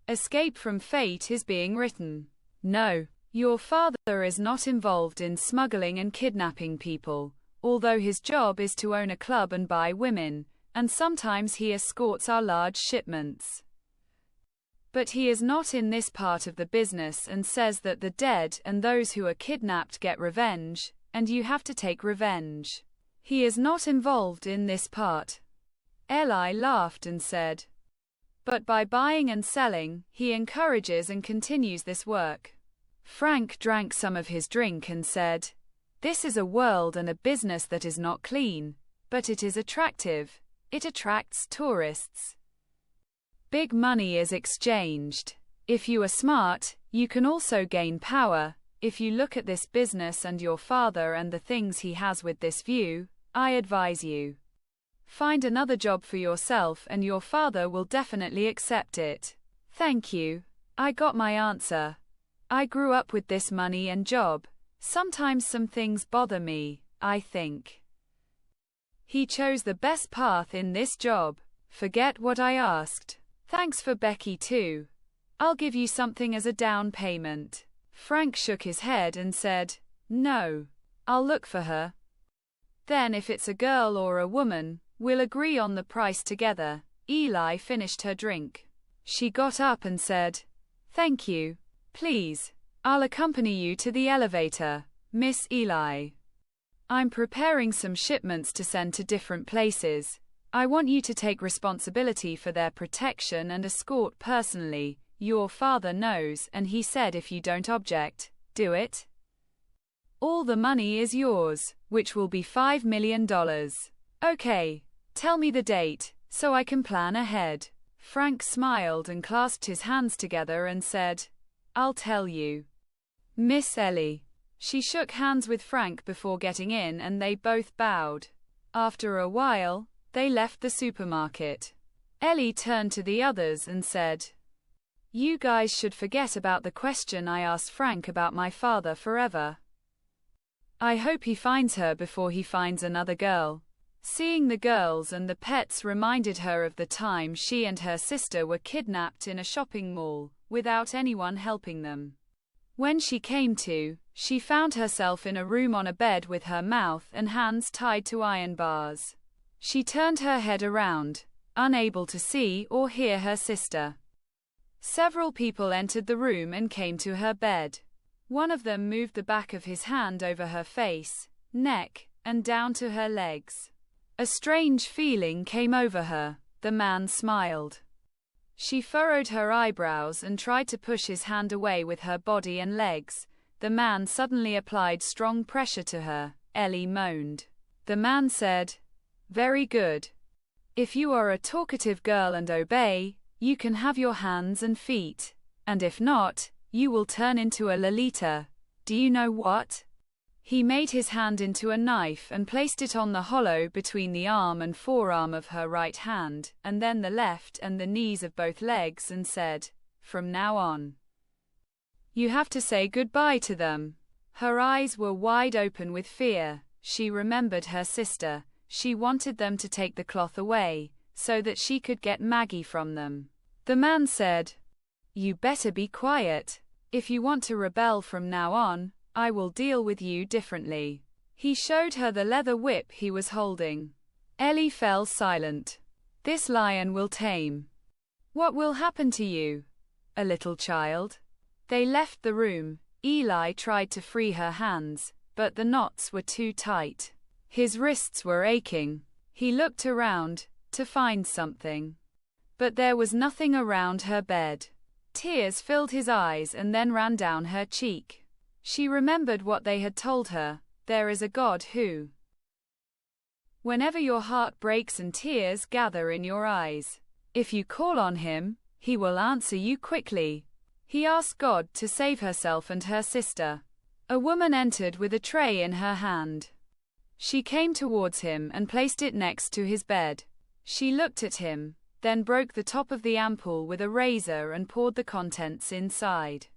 Escape from fate is being written. No, your father is not involved in smuggling and kidnapping people, although his job is to own a club and buy women, and sometimes he escorts our large shipments. But he is not in this part of the business and says that the dead and those who are kidnapped get revenge, and you have to take revenge. He is not involved in this part. Eli laughed and said, but by buying and selling, he encourages and continues this work. Frank drank some of his drink and said, this is a world and a business that is not clean, but it is attractive. It attracts tourists. Big money is exchanged. If you are smart, you can also gain power. If you look at this business and your father and the things he has with this view, I advise you. Find another job for yourself and your father will definitely accept it. Thank you. I got my answer. I grew up with this money and job. Sometimes some things bother me, I think. He chose the best path in this job. Forget what I asked. Thanks for Becky too. I'll give you something as a down payment. Frank shook his head and said, no. I'll look for her. Then if it's a girl or a woman, we'll agree on the price together. Eli finished her drink. She got up and said, thank you. Please. I'll accompany you to the elevator, Miss Eli. I'm preparing some shipments to send to different places. I want you to take responsibility for their protection and escort personally. Your father knows, and he said if you don't object, do it. All the money is yours, which will be $5 million. Okay, tell me the date, so I can plan ahead. Frank smiled and clasped his hands together and said, I'll tell you. Miss Ellie. She shook hands with Frank before getting in and they both bowed. After a while, they left the supermarket. Ellie turned to the others and said, you guys should forget about the question I asked Frank about my father forever. I hope he finds her before he finds another girl. Seeing the girls and the pets reminded her of the time she and her sister were kidnapped in a shopping mall, without anyone helping them. When she came to, she found herself in a room on a bed with her mouth and hands tied to iron bars. She turned her head around, unable to see or hear her sister. Several people entered the room and came to her bed. One of them moved the back of his hand over her face, neck, and down to her legs. A strange feeling came over her. The man smiled. She furrowed her eyebrows and tried to push his hand away with her body and legs. The man suddenly applied strong pressure to her. Ellie moaned. The man said, very good. If you are a talkative girl and obey, you can have your hands and feet. And if not, you will turn into a Lolita. Do you know what? He made his hand into a knife and placed it on the hollow between the arm and forearm of her right hand, and then the left and the knees of both legs and said, from now on, you have to say goodbye to them. Her eyes were wide open with fear. She remembered her sister. She wanted them to take the cloth away, so that she could get Maggie from them. The man said, you better be quiet. If you want to rebel from now on, I will deal with you differently. He showed her the leather whip he was holding. Ellie fell silent. This lion will tame. What will happen to you? A little child? They left the room. Eli tried to free her hands, but the knots were too tight. His wrists were aching. He looked around, to find something. But there was nothing around her bed. Tears filled his eyes and then ran down her cheek. She remembered what they had told her. There is a God who, whenever your heart breaks and tears gather in your eyes, if you call on him, he will answer you quickly. He asked God to save herself and her sister. A woman entered with a tray in her hand. She came towards him and placed it next to his bed. She looked at him, then broke the top of the ampoule with a razor and poured the contents inside.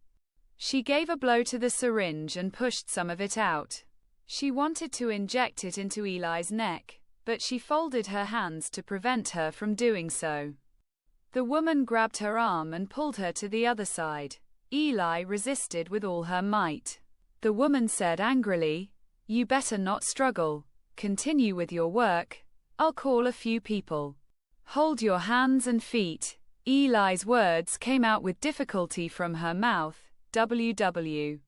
She gave a blow to the syringe and pushed some of it out. She wanted to inject it into Eli's neck, but she folded her hands to prevent her from doing so. The woman grabbed her arm and pulled her to the other side. Eli resisted with all her might. The woman said angrily, "You better not struggle. Continue with your work. I'll call a few people. Hold your hands and feet." Eli's words came out with difficulty from her mouth. WW.